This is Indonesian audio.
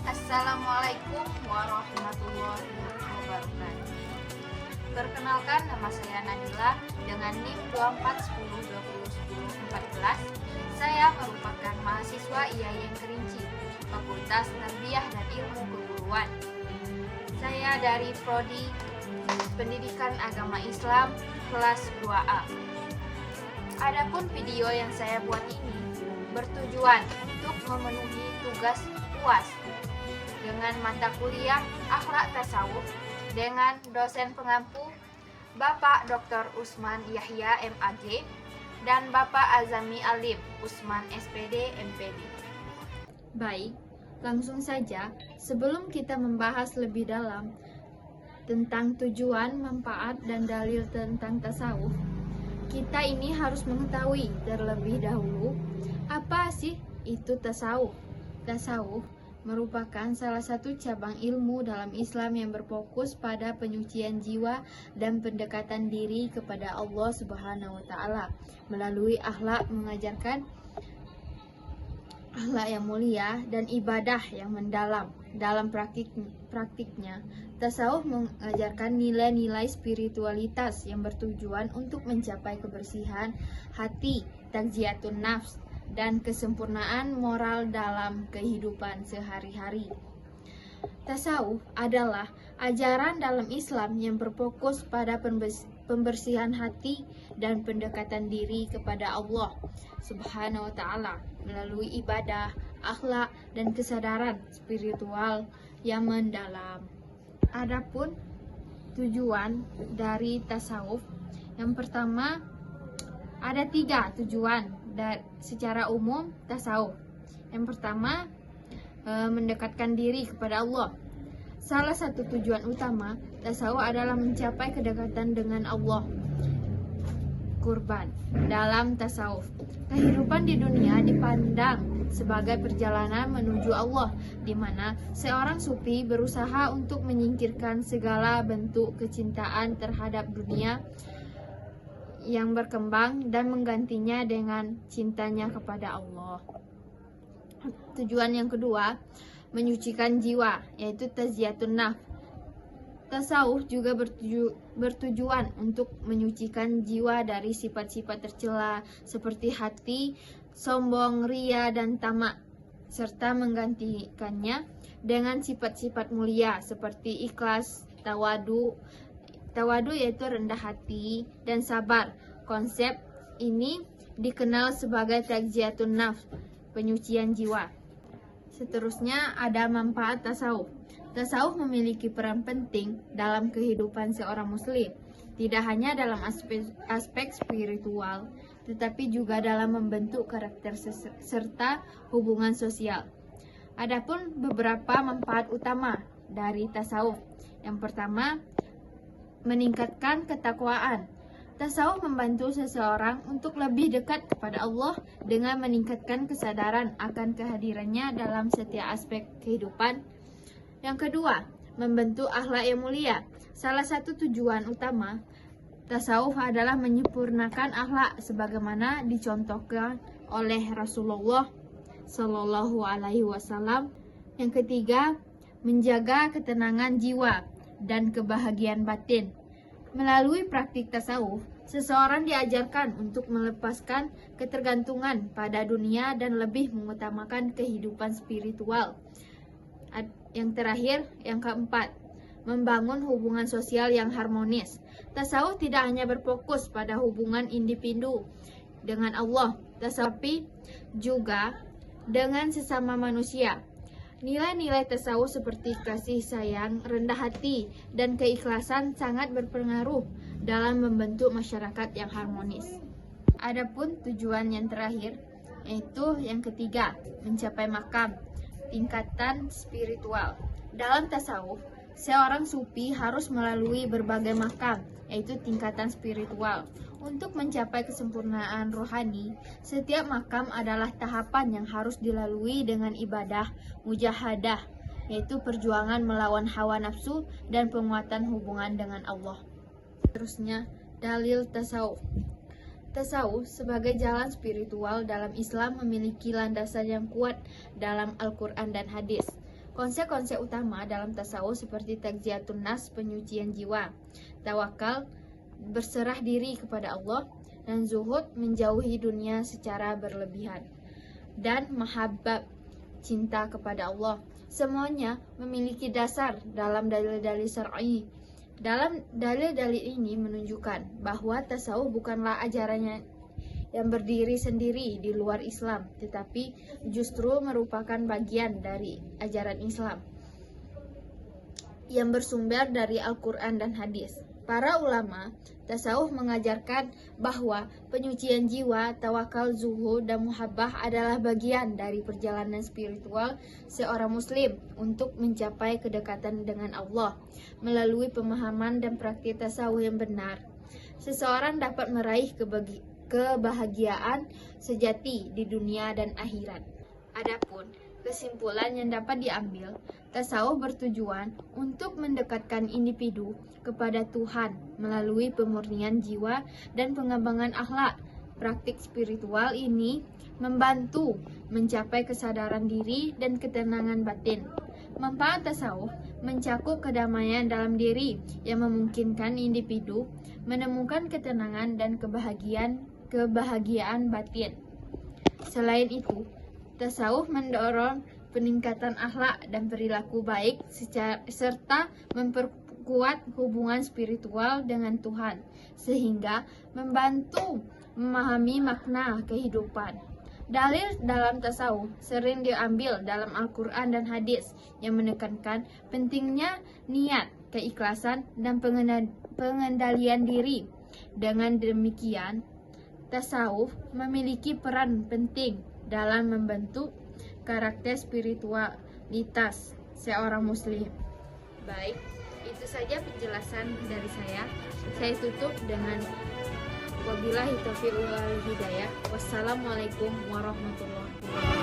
Assalamualaikum warahmatullahi wabarakatuh. Perkenalkan, nama saya Nadila dengan NIM 2410201014. Saya merupakan mahasiswa IAIN Kerinci, Fakultas Tarbiyah dan Ilmu Keguruan. Saya dari Prodi Pendidikan Agama Islam kelas 2A. Adapun video yang saya buat ini bertujuan untuk memenuhi tugas UAS dengan mata kuliah Akhlak Tasawuf dengan dosen pengampu Bapak Dr. Usman Yahya MAG dan Bapak Azami Alim Usman SPD MPD. Baik, langsung saja sebelum kita membahas lebih dalam tentang tujuan, manfaat, dan dalil tentang tasawuf, kita ini harus mengetahui terlebih dahulu apa sih itu tasawuf. Tasawuf merupakan salah satu cabang ilmu dalam Islam yang berfokus pada penyucian jiwa dan pendekatan diri kepada Allah Subhanahu wa taala melalui akhlak, mengajarkan akhlak yang mulia dan ibadah yang mendalam. Dalam praktiknya, tasawuf mengajarkan nilai-nilai spiritualitas yang bertujuan untuk mencapai kebersihan hati, tazkiyatun nafs, dan kesempurnaan moral dalam kehidupan sehari-hari. Tasawuf adalah ajaran dalam Islam yang berfokus pada pembersihan hati dan pendekatan diri kepada Allah Subhanahu wa taala melalui ibadah, akhlak, dan kesadaran spiritual yang mendalam. Adapun tujuan dari tasawuf, yang pertama ada 3 tujuan secara umum tasawuf. Yang pertama, mendekatkan diri kepada Allah. Salah satu tujuan utama tasawuf adalah mencapai kedekatan dengan Allah. Kurban dalam tasawuf, kehidupan di dunia dipandang sebagai perjalanan menuju Allah, di mana seorang sufi berusaha untuk menyingkirkan segala bentuk kecintaan terhadap dunia yang berkembang dan menggantinya dengan cintanya kepada Allah. Tujuan yang kedua, menyucikan jiwa, yaitu tazkiyatun nafs. Tasawuf juga bertujuan untuk menyucikan jiwa dari sifat-sifat tercela seperti hati, sombong, ria, dan tamak, serta menggantikannya dengan sifat-sifat mulia seperti ikhlas, tawadu yaitu rendah hati, dan sabar. Konsep ini dikenal sebagai tazkiyatun nafs, penyucian jiwa. Seterusnya ada manfaat tasawuf. Tasawuf memiliki peran penting dalam kehidupan seorang muslim, tidak hanya dalam aspek spiritual, tetapi juga dalam membentuk karakter serta hubungan sosial. Adapun beberapa manfaat utama dari tasawuf. Yang pertama, meningkatkan ketakwaan. Tasawuf membantu seseorang untuk lebih dekat kepada Allah dengan meningkatkan kesadaran akan kehadirannya dalam setiap aspek kehidupan. Yang kedua, membentuk akhlak yang mulia. Salah satu tujuan utama tasawuf adalah menyempurnakan akhlak sebagaimana dicontohkan oleh Rasulullah Shallallahu alaihi wasallam. Yang ketiga, menjaga ketenangan jiwa dan kebahagiaan batin. Melalui praktik tasawuf, seseorang diajarkan untuk melepaskan ketergantungan pada dunia dan lebih mengutamakan kehidupan spiritual. Yang terakhir, yang keempat, membangun hubungan sosial yang harmonis. Tasawuf tidak hanya berfokus pada hubungan individu dengan Allah, tetapi juga dengan sesama manusia. Nilai-nilai tasawuf seperti kasih sayang, rendah hati, dan keikhlasan sangat berpengaruh dalam membentuk masyarakat yang harmonis. Adapun tujuan yang terakhir, yaitu yang ketiga, mencapai makam, tingkatan spiritual. Dalam tasawuf, seorang sufi harus melalui berbagai makam, yaitu tingkatan spiritual. Untuk mencapai kesempurnaan rohani, setiap makam adalah tahapan yang harus dilalui dengan ibadah, mujahadah, yaitu perjuangan melawan hawa nafsu dan penguatan hubungan dengan Allah. Terusnya, dalil tasawuf. Tasawuf sebagai jalan spiritual dalam Islam memiliki landasan yang kuat dalam Al-Quran dan hadis. Konsep-konsep utama dalam tasawuf seperti tazkiyatun nafs, penyucian jiwa, tawakal, berserah diri kepada Allah, dan zuhud, menjauhi dunia secara berlebihan, dan mahabbah, cinta kepada Allah. Semuanya memiliki dasar dalam dalil-dalil syar'i. Dalam dalil-dalil ini menunjukkan bahwa tasawuf bukanlah ajarannya yang berdiri sendiri di luar Islam, tetapi justru merupakan bagian dari ajaran Islam yang bersumber dari Al-Quran dan hadis. Para ulama tasawuf mengajarkan bahwa penyucian jiwa, tawakal, zuhud, dan muhabbah adalah bagian dari perjalanan spiritual seorang muslim untuk mencapai kedekatan dengan Allah. Melalui pemahaman dan praktik tasawuf yang benar, seseorang dapat meraih kebahagiaan sejati di dunia dan akhirat. Adapun kesimpulan yang dapat diambil, tasawuf bertujuan untuk mendekatkan individu kepada Tuhan melalui pemurnian jiwa dan pengembangan akhlak. Praktik spiritual ini membantu mencapai kesadaran diri dan ketenangan batin. Manfaat tasawuf mencakup kedamaian dalam diri yang memungkinkan individu menemukan ketenangan dan kebahagiaan batin. Selain itu, tasawuf mendorong peningkatan akhlak dan perilaku baik serta memperkuat hubungan spiritual dengan Tuhan, sehingga membantu memahami makna kehidupan. Dalil dalam tasawuf sering diambil dalam Al-Quran dan hadis yang menekankan pentingnya niat, keikhlasan, dan pengendalian diri. Dengan demikian, tasawuf memiliki peran penting dalam membentuk karakter spiritualitas seorang muslim. Baik, itu saja penjelasan dari saya. Saya tutup dengan wabillahi taufiq wal hidayah. Wassalamualaikum warahmatullahi wabarakatuh.